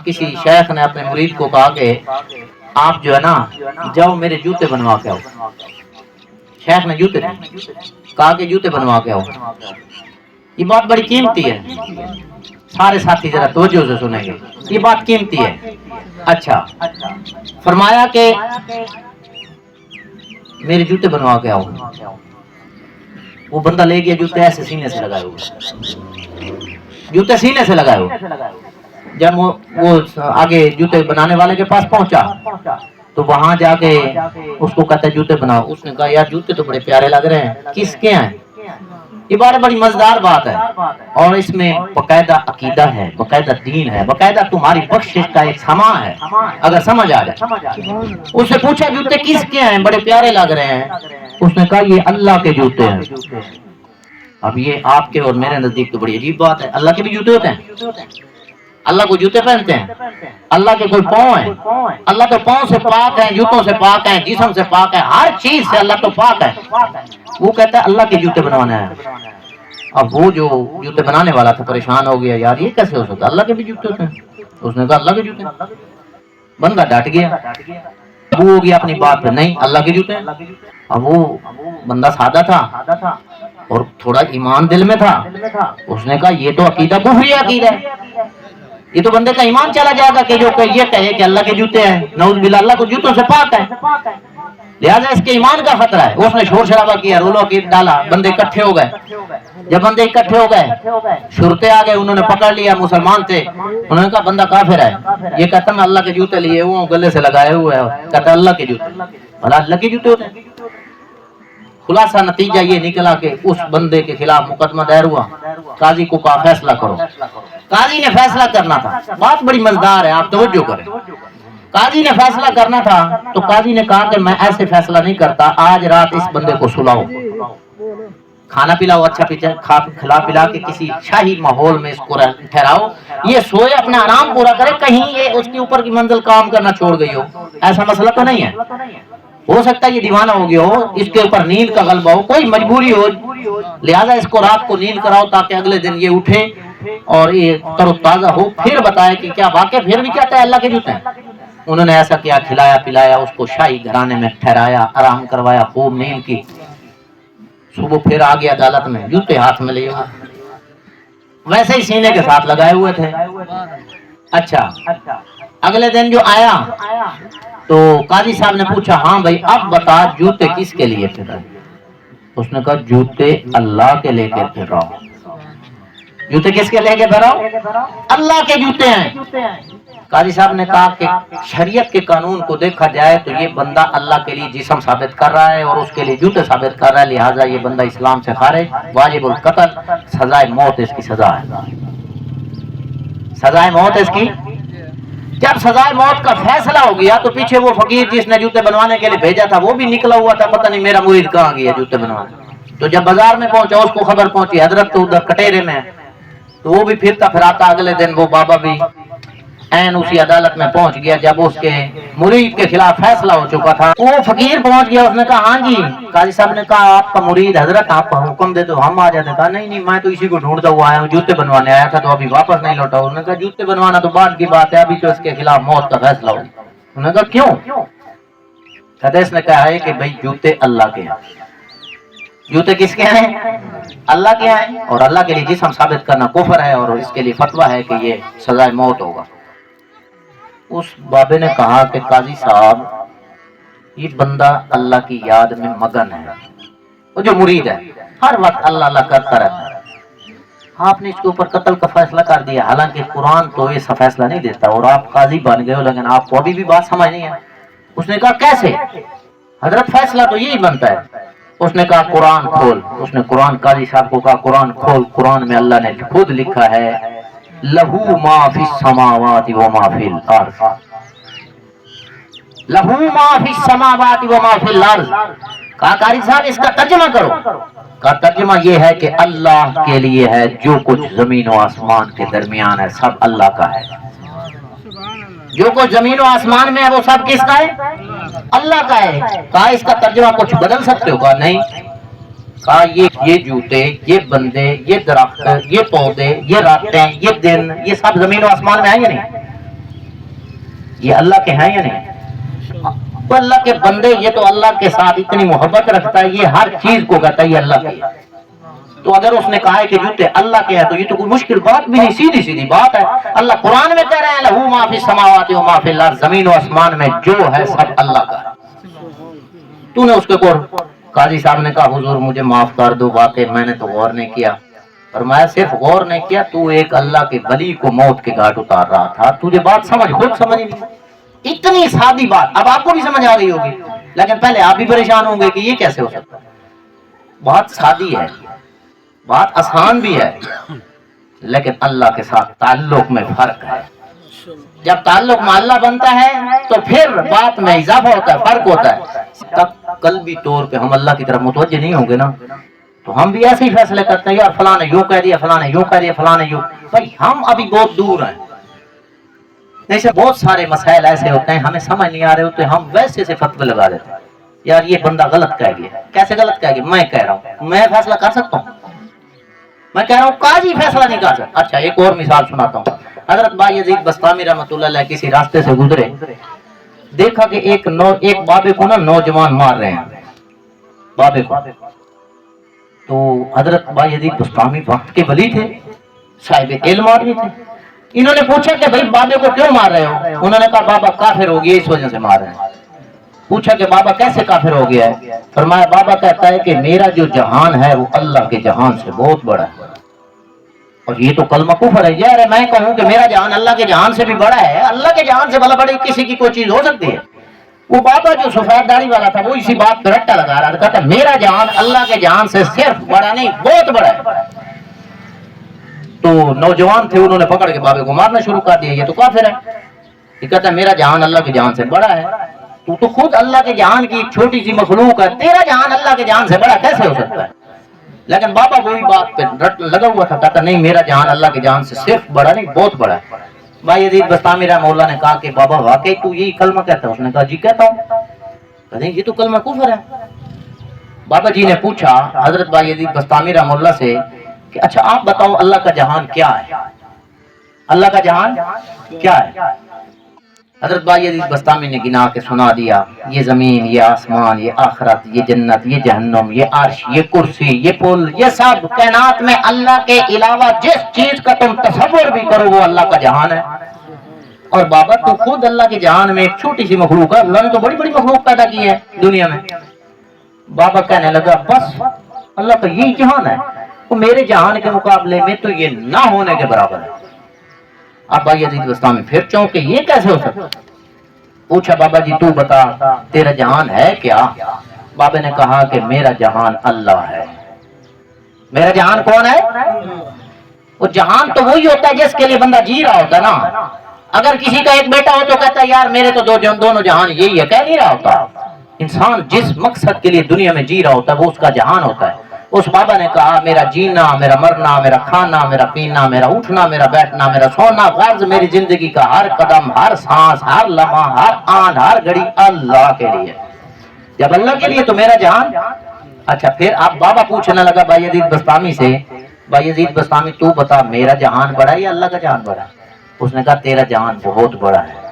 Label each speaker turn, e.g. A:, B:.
A: کسی شیخ نے اپنے مرید کو کہا کہ آپ جو ہے نا جاؤ میرے جوتے بنوا کے آؤ. شیخ نے جوتے کہا کہ جوتے بنوا کے آؤ. یہ بات بڑی قیمتی ہے, سارے ساتھی ذرا توجہ سے سنیں گے, یہ بات قیمتی ہے. اچھا, فرمایا کہ میرے جوتے بنوا کے آؤ. وہ بندہ لے گیا جوتے, ایسے سینے سے لگائے ہوئے, جوتے سینے سے لگائے ہوئے. جب وہ آگے جوتے بنانے والے کے پاس پہنچا تو وہاں جا کے اس کو کہتا ہے جوتے بناؤ. اس نے کہا یار جوتے تو بڑے پیارے لگ رہے ہیں, کس کے ہیں؟ یہ بڑی مزیدار بات ہے, اور اس میں باقاعدہ عقیدہ ہے, باقاعدہ دین ہے, باقاعدہ تمہاری بخشش کا ایک سما ہے اگر سمجھ آ جائے. اس سے پوچھا جوتے کس کے ہیں, بڑے پیارے لگ رہے ہیں. اس نے کہا یہ اللہ کے جوتے ہیں. اب یہ آپ کے اور میرے نزدیک تو بڑی عجیب بات ہے, اللہ کے بھی جوتے ہوتے ہیں؟ اللہ کو جوتے پہنتے ہیں؟ اللہ کے کوئی پاؤں ہیں؟ اللہ تو پاؤں سے پاک ہے, جوتوں سے پاک ہے, جسم سے پاک ہے, ہر چیز سے اللہ تو پاک ہے. وہ کہتا ہے اللہ کے جوتے بنوانا ہے. اب وہ جو جوتے بنانے والا تھا پریشان ہو گیا, یار یہ کیسے ہو سکتا, اللہ کے بھی جوتے ہوتے ہیں؟ اس نے کہا اللہ کے جوتے. بندہ ڈٹ گیا, وہ ہو گیا اپنی بات پہ, نہیں اللہ کے جوتے ہیں. اب وہ بندہ سادہ تھا اور تھوڑا ایمان دل میں تھا. اس نے کہا یہ تو عقیدہ کفری عقیدہ ہے, یہ تو بندے کا ایمان چلا جائے گا کہ جو کہ یہ کہے کہ اللہ کے جوتے ہیں. نعوذ باللہ, اللہ کو جوتوں سے پاک ہے, لہٰذا اس کے ایمان کا خطرہ ہے. اس نے شور شرابہ کیا, رولو کی ڈالا, بندے اکٹھے ہو گئے. جب بندے اکٹھے ہو گئے, شرطے آ گئے, انہوں نے پکڑ لیا, مسلمان تھے. انہوں نے کہا بندہ کافر ہے. یہ کہتا میں اللہ کے جوتے لیے ہوں, گلے سے لگائے ہوئے ہیں. کہتا اللہ کے جوتے, بھلا اللہ کے جوتے ہوتے ہیں؟ خلاصہ نتیجہ یہ نکلا کہ اس بندے کے خلاف مقدمہ دائر ہوا. قاضی کو کہا فیصلہ کرو. قاضی نے فیصلہ کرنا تھا, بات بڑی مزیدار ہے, آپ توجہ کریں. قاضی نے فیصلہ کرنا تھا تو قاضی نے کہا کہ میں ایسے فیصلہ نہیں کرتا, آج رات اس بندے کو سلاؤ, کھانا پلاؤ, اچھا کھلا پلا کے کسی شاہی ماحول میں اس کو ٹھہراؤ, یہ سوئے, اپنا آرام پورا کرے, کہیں یہ اس کے اوپر کی منزل کام کرنا چھوڑ گئی ہو. ایسا مسئلہ تو نہیں ہے, ہو سکتا ہے یہ دیوانہ ہو گیا ہو, اس کے اوپر نیند کا غلبہ ہو, کوئی مجبوری ہو, لہذا اس کو رات کو نیند کراؤ تاکہ اگلے دن یہ اٹھے اور یہ تر و تازہ ہو, پھر بتائے کہ کیا واقع پھر بھی کہتا ہے اللہ کے جوتے ہیں. انہوں نے ایسا کیا, کھلایا پلایا, اس کو شاہی گھرانے میں ٹھہرایا, آرام کروایا, خوب نیند کی. صبح پھر آ گیا عدالت میں, جوتے ہاتھ میں لیے ہوئے, ویسے ہی سینے کے ساتھ لگائے ہوئے تھے. اچھا, اگلے دن جو آیا تو قاضی صاحب نے پوچھا ہاں بھائی اب بتا جوتے کس کے لیے پھر رہے؟ اس نے کہا جوتے اللہ کے لے کے پھر رہا ہوں. جوتے کس کے لے کے پھر رہا ہوں؟ اللہ کے جوتے ہیں. قاضی صاحب نے کہا کہ شریعت کے قانون کو دیکھا جائے تو یہ بندہ اللہ کے لیے جسم ثابت کر رہا ہے اور اس کے لیے جوتے ثابت کر رہا ہے, لہٰذا یہ بندہ اسلام سے خارج, واجب القتل, سزائے موت اس کی سزا ہے, سزائے موت اس کی. جب سزائے موت کا فیصلہ ہو گیا تو پیچھے وہ فقیر جس نے جوتے بنوانے کے لیے بھیجا تھا وہ بھی نکلا ہوا تھا, پتہ نہیں میرا مرید کہاں گیا جوتے بنوانے. تو جب بازار میں پہنچا اس کو خبر پہنچی حضرت تو ادھر کٹیرے میں, تو وہ بھی پھرتا پھراتا اگلے دن وہ بابا بھی این اسی عدالت میں پہنچ گیا جب اس کے مرید کے خلاف فیصلہ ہو چکا تھا. وہ فقیر پہنچ گیا, اس نے کہا ہاں جی. قاضی صاحب نے کہا آپ کا مرید حضرت, آپ کا حکم دے تو ہم آ جاتے. کہا نہیں میں تو اسی کو ڈھونڈتا ہوا آیا ہوں, جوتے بنوانے آیا تھا تو ابھی واپس نہیں لوٹا. انہوں نے کہا جوتے بنوانا تو بعد کی بات ہے, ابھی تو اس کے خلاف موت کا فیصلہ ہو. انہوں نے کہا کیوں؟ کہتے اس نے کہا ہے کہ بھائی جوتے اللہ کے ہیں. جوتے کس کے ہیں؟ اللہ کے ہیں, اور اللہ کے لیے جسم ثابت کرنا کفر ہے, اور اس کے لیے فتویٰ ہے کہ یہ سزائے موت ہوگا. اس بابے نے کہا کہ قاضی صاحب یہ بندہ اللہ کی یاد میں مگن ہے, وہ جو مرید ہے ہر وقت اللہ اللہ کرتا رہتا ہے. آپ نے اس کے اوپر قتل کا فیصلہ کر دیا, حالانکہ قرآن تو ایسا فیصلہ نہیں دیتا, اور آپ قاضی بن گئے ہو, لیکن آپ کو ابھی بھی بات سمجھ نہیں ہے. اس نے کہا کیسے حضرت, فیصلہ تو یہی بنتا ہے. اس نے کہا قرآن کھول. اس نے قرآن, قاضی صاحب کو کہا قرآن کھول. قرآن میں اللہ نے خود لکھا ہے لہو ما فی السماوات و ما فی الارض, لہو ما فی السماوات و ما فی الارض. کہا قاری صاحب اس کا ترجمہ کرو. کا ترجمہ یہ ہے کہ اللہ کے لیے ہے جو کچھ زمین و آسمان کے درمیان ہے, سب اللہ کا ہے. جو کچھ زمین و آسمان میں ہے وہ سب کس کا ہے؟ اللہ کا ہے. کہا اس کا ترجمہ کچھ بدل سکتے ہو؟ کہا نہیں. کہا یہ جوتے, یہ بندے, یہ درخت, یہ پودے, یہ راتیں, یہ دن, یہ سب زمین و آسمان میں ہیں یا نہیں؟ یہ اللہ کے ہیں یا نہیں؟ تو اللہ کے بندے یہ تو اللہ کے ساتھ اتنی محبت رکھتا ہے، یہ ہر چیز کو کہتا ہے یہ اللہ کی ہے۔ تو اگر اس نے کہا ہے کہ جوتے اللہ کے ہیں تو یہ تو کوئی مشکل بات بھی نہیں، سیدھی سیدھی بات ہے۔ اللہ قرآن میں کہہ رہے ہیں لہو ما فی السماوات و ما فی الارض، زمین و آسمان میں جو ہے سب اللہ کا ہے۔ تو نے اس کے قاضی صاحب نے کہا حضور مجھے معاف کر دو، واقعی میں نے تو غور نہیں کیا۔ فرمایا صرف غور نہیں کیا، تو ایک اللہ کے ولی کو موت کے گھاٹ اتار رہا تھا، تجھے بات خود سمجھ نہیں۔ اتنی سادی بات اب آپ کو بھی سمجھ آ گئی ہوگی، لیکن پہلے آپ بھی پریشان ہوں گے کہ یہ کیسے ہو سکتا ہے۔ بات سادی ہے، بات آسان بھی ہے، لیکن اللہ کے ساتھ تعلق میں فرق ہے۔ جب تعلق میں اللہ بنتا ہے تو پھر بات میں اضافہ ہوتا ہے، فرق ہوتا ہے۔ تب قلبی طور پہ ہم اللہ کی طرف متوجہ نہیں ہوں گے نا، تو ہم بھی ایسے ہی فیصلے کرتے ہیں، یار فلاں نے یوں کہہ دیا، فلاں نے یوں کہہ دیا، فلاں نے یوں۔ بھائی ہم ابھی بہت دور ہیں، ایسے بہت سارے مسائل ایسے ہوتے ہیں ہمیں سمجھ نہیں آ رہے ہوتے، ہم ویسے سے فتوے لگا دیتے ہیں، یار یہ بندہ غلط کہہ گیا۔ کیسے غلط کہہ گیا؟ میں کہہ رہا ہوں، میں فیصلہ کر سکتا ہوں؟ میں کہہ رہا ہوں قاضی فیصلہ نہیں کر سکتا۔ اچھا ایک اور مثال سناتا ہوں۔ حضرت بایزید بسطامی رحمۃ اللہ علیہ کسی راستے سے گزرے، دیکھا کہ ایک بابے کو نا نوجوان مار رہے ہیں، بابے کو۔ تو حضرت بایزید بسطامی وقت کے ولی تھے، صاحب علم آدمی تھے۔ انہوں نے پوچھا کہ بھائی بابے کو کیوں مار رہے ہو؟ انہوں نے کہا بابا کافر ہو گیا اس وجہ سے مار رہے ہیں۔ پوچھا کہ بابا کیسے کافر ہو گیا ہے؟ فرمایا بابا کہتا ہے کہ میرا جو جہان ہے وہ اللہ کے جہان سے بہت بڑا ہے۔ اور یہ تو کلمہ کفر ہے یار، میں کہوں کہ میرا جہان اللہ کے جہان سے بھی بڑا ہے، اللہ کے جہان سے بڑا بڑی کسی کی کوئی چیز ہو سکتی ہے؟ وہ بابا جو سفید داڑھی والا تھا وہ اسی بات پہ رٹا لگا رہا تھا، کہتا میرا جہان اللہ کے جہان سے صرف بڑا نہیں بہت بڑا ہے۔ تو نوجوان تھے، انہوں نے پکڑ کے بابے کو مارنا شروع کر دیا، یہ تو کافر ہے۔ یہ کہتا ہے میرا جہان اللہ کے جہان سے بڑا ہے، تو خود اللہ کے جہان کی ایک چھوٹی سی مخلوق ہے، تیرا جہان اللہ کے جہان سے بڑا کیسے ہو سکتا ہے؟ لیکن بابا وہی بات پہ لگا ہوا تھا، کہتا نہیں میرا جہان اللہ کے جہان سے صرف بڑا نہیں بہت بڑا ہے۔ بایزید بسطامی رحمہ اللہ نے کہا کہ بابا واقعی تو یہی کلمہ کہتا ہے؟ اس نے کہا جی کہتا ہوں۔ کہتے ہیں یہ تو کلمہ کفر ہے۔ بابا جی نے پوچھا حضرت بایزید بسطامی رحمہ اللہ سے کہ اچھا آپ بتاؤ اللہ کا جہان کیا ہے؟ اللہ کا جہان کیا ہے؟ حضرت بایزید بسطامی نے گنا کے سنا دیا، یہ زمین، یہ آسمان، یہ آخرت، یہ جنت، یہ جہنم، یہ عرش، یہ کرسی، یہ پل، یہ سب کائنات میں اللہ کے علاوہ جس چیز کا تم تصور بھی کرو وہ اللہ کا جہان ہے۔ اور بابا تو خود اللہ کے جہان میں ایک چھوٹی سی مخلوق ہے، اللہ نے تو بڑی بڑی مخلوق پیدا کی ہے دنیا میں۔ بابا کہنے لگا بس اللہ کا یہی جہان ہے، وہ میرے جہان کے مقابلے میں تو یہ نہ ہونے کے برابر ہے۔ اب بایزید بسطامی پھر چونکہ یہ کیسے ہو سکتا؟ پوچھا بابا جی تو بتا تیرا جہان ہے کیا؟ بابا نے کہا کہ میرا جہان اللہ ہے۔ میرا جہان کون ہے؟ وہ جہان تو وہی ہوتا ہے جس کے لیے بندہ جی رہا ہوتا ہے نا۔ اگر کسی کا ایک بیٹا ہو تو کہتا ہے یار میرے تو دونوں جہان یہی ہے، کہہ نہیں رہا ہوتا۔ انسان جس مقصد کے لیے دنیا میں جی رہا ہوتا ہے وہ اس کا جہان ہوتا ہے۔ اس بابا نے کہا میرا جینا، میرا مرنا، میرا کھانا، میرا پینا، میرا اٹھنا، میرا بیٹھنا، میرا سونا، غرض میری زندگی کا ہر قدم، ہر سانس، ہر لمحہ، ہر آن، ہر گھڑی اللہ کے لیے۔ جب اللہ کے لیے تو میرا جہان۔ اچھا پھر اب بابا پوچھنے لگا بایزید بسطامی سے، بایزید بسطامی تو بتا میرا جہان بڑا ہے یا اللہ کا جہان بڑا ہے؟ اس نے کہا تیرا جہان بہت بڑا ہے۔